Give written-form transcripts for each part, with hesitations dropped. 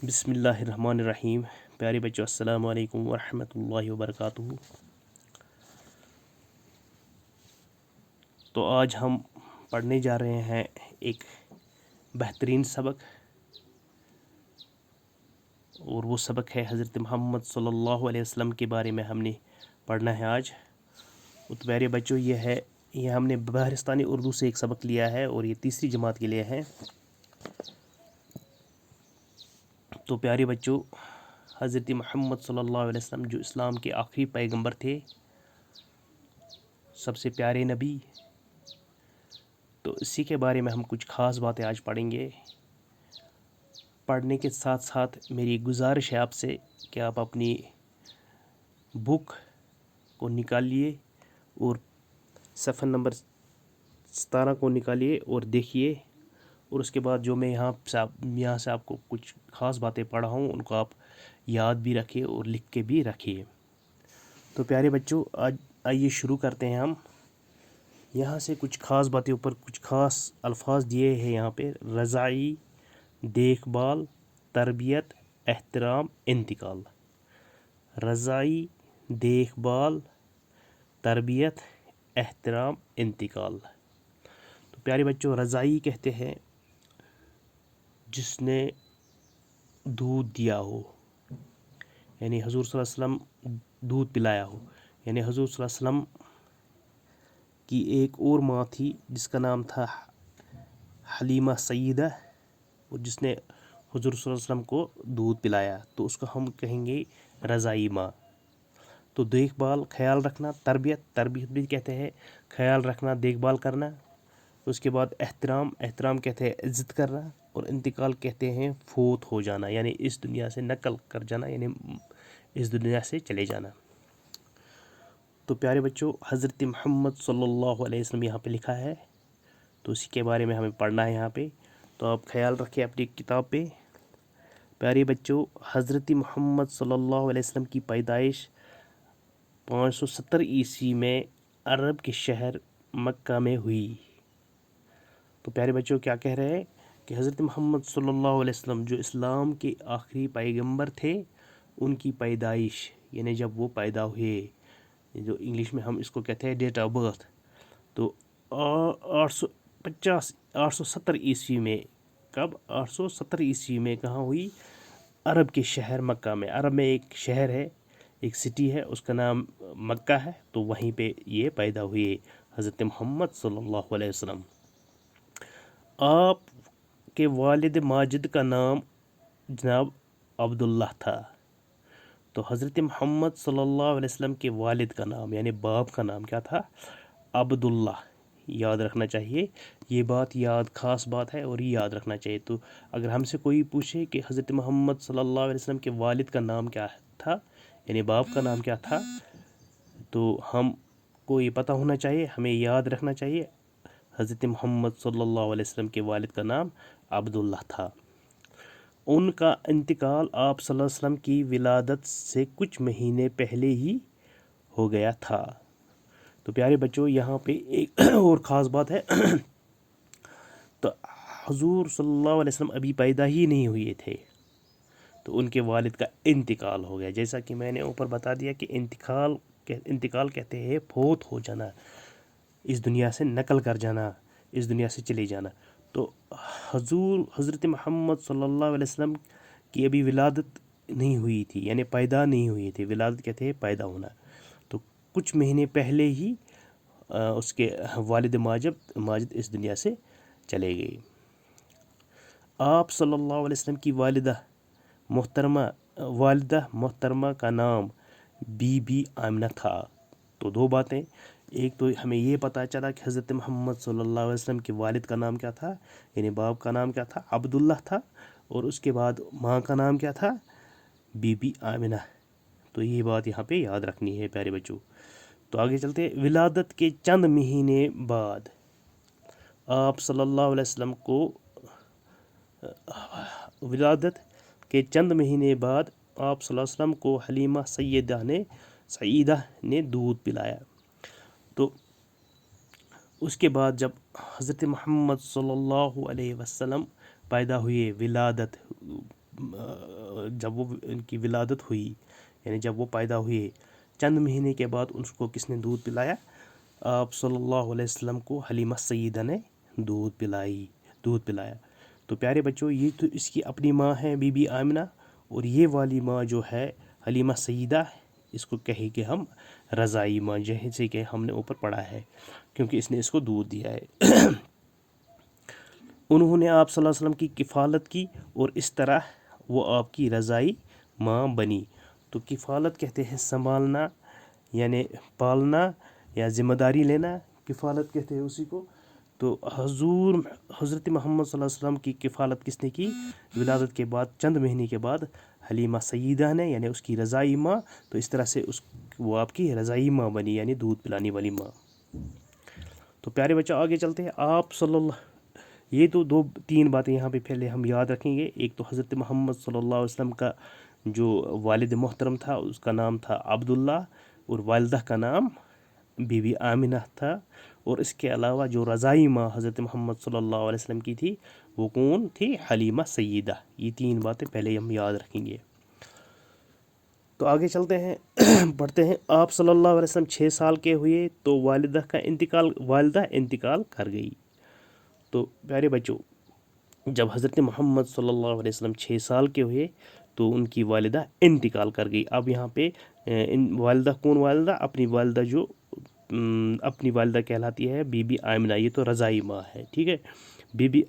بسم اللہ الرحمن الرحیم۔ پیارے بچوں، السلام علیکم ورحمۃ اللہ وبرکاتہ۔ تو آج ہم پڑھنے جا رہے ہیں ایک بہترین سبق، اور وہ سبق ہے حضرت محمد صلی اللہ علیہ وسلم کے بارے میں ہم نے پڑھنا ہے آج۔ تو پیارے بچوں، یہ ہم نے بہرستانی اردو سے ایک سبق لیا ہے اور یہ تیسری جماعت کے لیے ہے۔ تو پیارے بچوں، حضرت محمد صلی اللہ علیہ وسلم جو اسلام کے آخری پیغمبر تھے، سب سے پیارے نبی، تو اسی کے بارے میں ہم کچھ خاص باتیں آج پڑھیں گے۔ پڑھنے کے ساتھ ساتھ میری گزارش ہے آپ سے کہ آپ اپنی بک کو نکالیے اور صفحہ نمبر 17 کو نکالیے اور دیکھیے، اور اس کے بعد جو میں یہاں سے آپ کو کچھ خاص باتیں پڑھا ہوں ان کو آپ یاد بھی رکھیے اور لکھ کے بھی رکھیے۔ تو پیارے بچوں، آج آئیے شروع کرتے ہیں ہم۔ یہاں سے کچھ خاص باتیں، اوپر کچھ خاص الفاظ دیے ہیں یہاں پہ: رضائی، دیکھ بھال، تربیت، احترام، انتقال۔ رضائی، دیکھ بھال، تربیت، احترام، انتقال۔ تو پیارے بچوں، رضائی کہتے ہیں جس نے دودھ دیا ہو، یعنی حضور صلی اللہ علیہ وسلم دودھ پلایا ہو، یعنی حضور صلی اللہ علیہ وسلم کی ایک اور ماں تھی جس کا نام تھا حلیمہ سیدہ، اور جس نے حضور صلی اللہ علیہ وسلم کو دودھ پلایا، تو اس کو ہم کہیں گے رضائی ماں۔ تو دیکھ بھال، خیال رکھنا، تربیت بھی کہتے ہیں خیال رکھنا، دیکھ بھال کرنا۔ اس کے بعد احترام کہتے ہیں عزت کرنا، اور انتقال کہتے ہیں فوت ہو جانا، یعنی اس دنیا سے نقل کر جانا، یعنی اس دنیا سے چلے جانا۔ تو پیارے بچوں، حضرت محمد صلی اللہ علیہ وسلم یہاں پہ لکھا ہے، تو اسی کے بارے میں ہمیں پڑھنا ہے یہاں پہ۔ تو آپ خیال رکھیں اپنی کتاب پہ۔ پیارے بچوں، حضرت محمد صلی اللہ علیہ وسلم کی پیدائش 570 عیسوی میں عرب کے شہر مکہ میں ہوئی۔ تو پیارے بچوں، کیا کہہ رہے ہیں کہ حضرت محمد صلی اللہ علیہ وسلم جو اسلام کے آخری پیغمبر تھے، ان کی پیدائش، یعنی جب وہ پیدا ہوئے، جو انگلش میں ہم اس کو کہتے ہیں ڈیٹ آف برتھ، تو 870 عیسوی میں، کب 870 عیسوی میں کہاں ہوئی؟ عرب کے شہر مکہ میں۔ عرب میں ایک شہر ہے، ایک سٹی ہے، اس کا نام مکہ ہے، تو وہیں پہ یہ پیدا ہوئے حضرت محمد صلی اللہ علیہ وسلم۔ آپ کے والد ماجد کا نام جناب عبداللہ تھا۔ تو حضرت محمد صلی اللہ علیہ وسلم کے والد کا نام، یعنی باپ کا نام کیا تھا؟ عبداللہ۔ یاد رکھنا چاہیے، یہ بات خاص بات ہے اور یہ یاد رکھنا چاہیے۔ تو اگر ہم سے کوئی پوچھے کہ حضرت محمد صلی اللہ علیہ وسلم کے والد کا نام کیا تھا، یعنی باپ کا نام کیا تھا، تو ہم کو یہ پتہ ہونا چاہیے، ہمیں یاد رکھنا چاہیے حضرت محمد صلی اللہ علیہ وسلم کے والد کا نام عبداللہ تھا۔ ان کا انتقال آپ صلی اللہ علیہ وسلم کی ولادت سے کچھ مہینے پہلے ہی ہو گیا تھا۔ تو پیارے بچوں، یہاں پہ ایک اور خاص بات ہے، تو حضور صلی اللہ علیہ وسلم ابھی پیدا ہی نہیں ہوئے تھے، تو ان کے والد کا انتقال ہو گیا۔ جیسا کہ میں نے اوپر بتا دیا کہ انتقال کہتے ہیں فوت ہو جانا، اس دنیا سے نقل کر جانا، اس دنیا سے چلے جانا۔ تو حضرت محمد صلی اللہ علیہ وسلم کی ابھی ولادت نہیں ہوئی تھی، یعنی پیدا نہیں ہوئی تھی۔ ولادت کہتے ہیں پیدا ہونا۔ تو کچھ مہینے پہلے ہی اس کے والد ماجد اس دنیا سے چلے گئے۔ آپ صلی اللہ علیہ وسلم کی والدہ محترمہ کا نام بی بی آمنہ تھا۔ تو دو باتیں، ایک تو ہمیں یہ پتہ چلا کہ حضرت محمد صلی اللہ علیہ وسلم کے والد کا نام کیا تھا، یعنی باپ کا نام کیا تھا؟ عبداللہ تھا، اور اس کے بعد ماں کا نام کیا تھا؟ بی بی آمنہ۔ تو یہ بات یہاں پہ یاد رکھنی ہے پیارے بچوں۔ تو آگے چلتے ہیں۔ ولادت کے چند مہینے بعد آپ صلی اللہ علیہ وسلم کو آپ صلی اللہ علیہ وسلم کو حلیمہ سیدہ نے دودھ پلایا۔ تو اس کے بعد جب حضرت محمد صلی اللہ علیہ وسلم پیدا ہوئے، ولادت جب وہ ان کی ولادت ہوئی، یعنی جب وہ پیدا ہوئے، چند مہینے کے بعد اس کو کس نے دودھ پلایا؟ آپ صلی اللہ علیہ وسلم کو حلیمہ سیدہ نے دودھ پلایا۔ تو پیارے بچوں، یہ تو اس کی اپنی ماں ہے بی بی آمنہ، اور یہ والی ماں جو ہے حلیمہ سیدہ، اس کو کہے کہ ہم رضائی ماں، جیسے کہ ہم نے اوپر پڑھا ہے، کیونکہ اس نے اس کو دودھ دیا ہے۔ انہوں نے آپ صلی اللہ علیہ وسلم کی کفالت کی، اور اس طرح وہ آپ کی رضائی ماں بنی۔ تو کفالت کہتے ہیں سنبھالنا، یعنی پالنا یا ذمہ داری لینا، کفالت کہتے ہیں اسی کو۔ تو حضرت محمد صلی اللہ علیہ وسلم کی کفالت کس نے کی؟ ولادت کے بعد چند مہینے کے بعد حلیمہ سیدہ نے، یعنی اس کی رضائی ماں۔ تو اس طرح سے وہ آپ کی رضائی ماں بنی، یعنی دودھ پلانے والی ماں۔ تو پیارے بچہ آگے چلتے ہیں۔ آپ صلی اللہ، یہ تو تین باتیں یہاں پہ پہلے ہم یاد رکھیں گے۔ ایک تو حضرت محمد صلی اللہ علیہ وسلم کا جو والد محترم تھا، اس کا نام تھا عبداللہ، اور والدہ کا نام بی بی آمنہ تھا، اور اس کے علاوہ جو رضائی ماں حضرت محمد صلی اللہ علیہ وسلم کی تھی، وہ کون تھی؟ حلیمہ سیدہ۔ یہ تین باتیں پہلے ہم یاد رکھیں گے۔ تو آگے چلتے ہیں، پڑھتے ہیں۔ آپ صلی اللہ علیہ وسلم 6 سال کے ہوئے تو والدہ انتقال کر گئی۔ تو پیارے بچوں، جب حضرت محمد صلی اللہ علیہ وسلم 6 سال کے ہوئے تو ان کی والدہ انتقال کر گئی۔ اب یہاں پہ والدہ کون والدہ؟ اپنی والدہ، جو اپنی والدہ کہلاتی ہے بی بی آمنہ، یہ تو رضائی ماں ہے، ٹھیک ہے۔ بی بی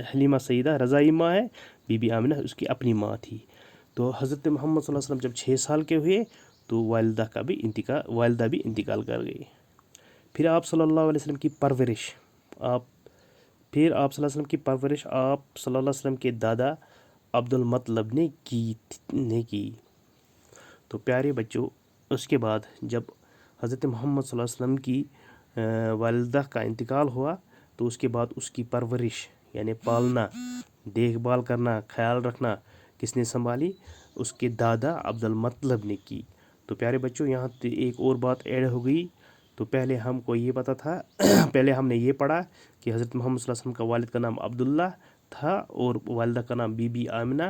حلیمہ سیدہ رضائی ماں ہے، بی بی آمنہ اس کی اپنی ماں تھی۔ تو حضرت محمد صلی اللہ علیہ وسلم جب 6 سال کے ہوئے تو والدہ بھی انتقال کر گئی۔ پھر آپ صلی اللہ علیہ وسلم کی پرورش، آپ صلی اللہ علیہ وسلم کی پرورش آپ صلی اللہ علیہ وسلم کے دادا عبد المطلب نے کی۔ تو پیارے بچوں، اس کے بعد جب حضرت محمد صلی اللہ علیہ وسلم کی والدہ کا انتقال ہوا تو اس کے بعد اس کی پرورش، یعنی پالنا، دیکھ بھال کرنا، خیال رکھنا کس نے سنبھالی؟ اس کے دادا عبد المطلب نے کی۔ تو پیارے بچوں، یہاں ایک اور بات ایڈ ہو گئی۔ تو پہلے ہم کو یہ پتا تھا، پہلے ہم نے یہ پڑھا کہ حضرت محمد صلی اللہ علیہ وسلم کا والد کا نام عبداللہ تھا، اور والدہ کا نام بی بی آمنہ،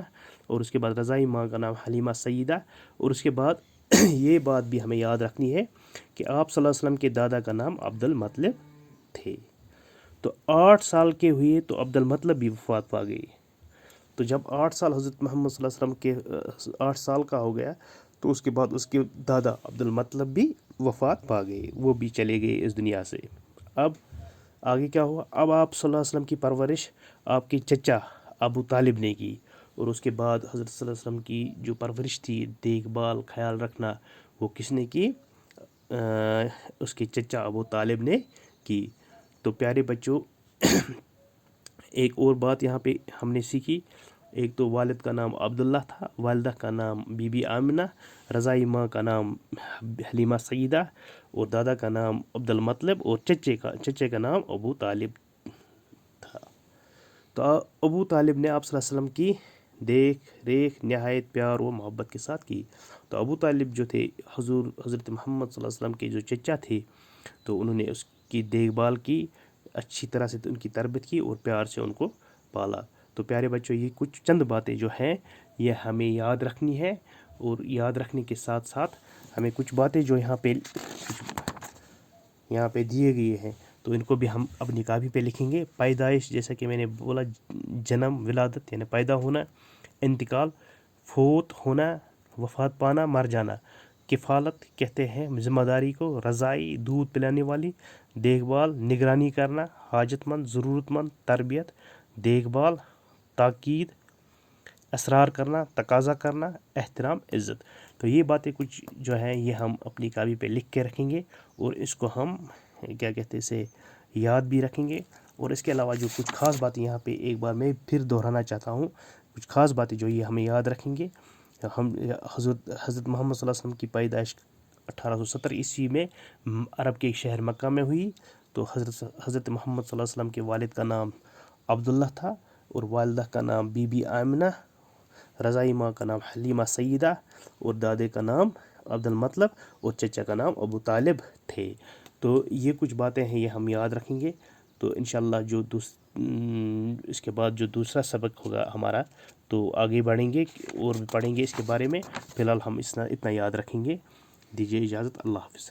اور اس کے بعد رضائی ماں کا نام حلیمہ سیدہ، اور اس کے بعد یہ بات بھی ہمیں یاد رکھنی ہے کہ آپ صلی اللہ علیہ وسلم کے دادا کا نام عبد المطلب تھے۔ تو 8 سال کے ہوئے تو عبد المطلب بھی وفات پا گئی۔ تو جب 8 سال حضرت محمد صلی اللہ علیہ وسلم کے 8 سال کا ہو گیا تو اس کے بعد اس کے دادا عبد المطلب بھی وفات پا گئے، وہ بھی چلے گئے اس دنیا سے۔ اب آگے کیا ہوا؟ اب آپ صلی اللہ علیہ وسلم کی پرورش آپ کے چچا ابو طالب نے کی، اور اس کے بعد حضرت صلی اللہ علیہ وسلم کی جو پرورش تھی، دیکھ بھال، خیال رکھنا، وہ کس نے کی؟ اس کے چچا ابو طالب نے کی۔ تو پیارے بچوں، ایک اور بات یہاں پہ ہم نے سیکھی۔ ایک تو والد کا نام عبداللہ تھا، والدہ کا نام بی بی آمنہ، رضائی ماں کا نام حلیمہ سیدہ، اور دادا کا نام عبد المطلب، اور چچے کا نام ابو طالب تھا۔ تو ابو طالب نے آپ صلی اللہ علیہ وسلم کی دیکھ ریکھ نہایت پیار و محبت کے ساتھ کی۔ تو ابو طالب جو تھے حضرت محمد صلی اللہ علیہ وسلم کے جو چچا تھے، تو انہوں نے اس کی دیکھ بھال کی، اچھی طرح سے ان کی تربیت کی، اور پیار سے ان کو پالا۔ تو پیارے بچوں، یہ کچھ چند باتیں جو ہیں یہ ہمیں یاد رکھنی ہے، اور یاد رکھنے کے ساتھ ساتھ ہمیں کچھ باتیں جو یہاں پہ دیے گئے ہیں تو ان کو بھی ہم اپنی کاپی پہ لکھیں گے۔ پیدائش، جیسا کہ میں نے بولا، جنم، ولادت یعنی پیدا ہونا، انتقال، فوت ہونا، وفات پانا، مر جانا۔ کفالت کہتے ہیں ذمہ داری کو، رضائی دودھ پلانے والی، دیکھ بھال نگرانی کرنا، حاجت مند ضرورت مند تربیت، دیکھ بھال، تاکید، اصرار کرنا، تقاضا کرنا، احترام، عزت۔ تو یہ باتیں کچھ جو ہیں یہ ہم اپنی کاپی پہ لکھ کے رکھیں گے، اور اس کو ہم کیا کہتے اسے یاد بھی رکھیں گے۔ اور اس کے علاوہ جو کچھ خاص باتیں یہاں پہ ایک بار میں پھر دہرانا چاہتا ہوں، کچھ خاص باتیں جو یہ ہمیں یاد رکھیں گے۔ ہم حضرت محمد صلی اللہ علیہ وسلم کی پیدائش 1870 عیسوی میں عرب کے شہر مکہ میں ہوئی۔ تو حضرت محمد صلی اللہ علیہ وسلم کے والد کا نام عبداللہ تھا، اور والدہ کا نام بی بی آمنہ، رضائی ماں کا نام حلیمہ سیدہ، اور دادے کا نام عبد المطلب، اور چچا کا نام ابو طالب تھے۔ تو یہ کچھ باتیں ہیں یہ ہم یاد رکھیں گے۔ تو انشاءاللہ اس کے بعد جو دوسرا سبق ہوگا ہمارا، تو آگے بڑھیں گے اور پڑھیں گے اس کے بارے میں. فی الحال ہم اتنا یاد رکھیں گے. دیجیے اجازت. اللہ حافظ.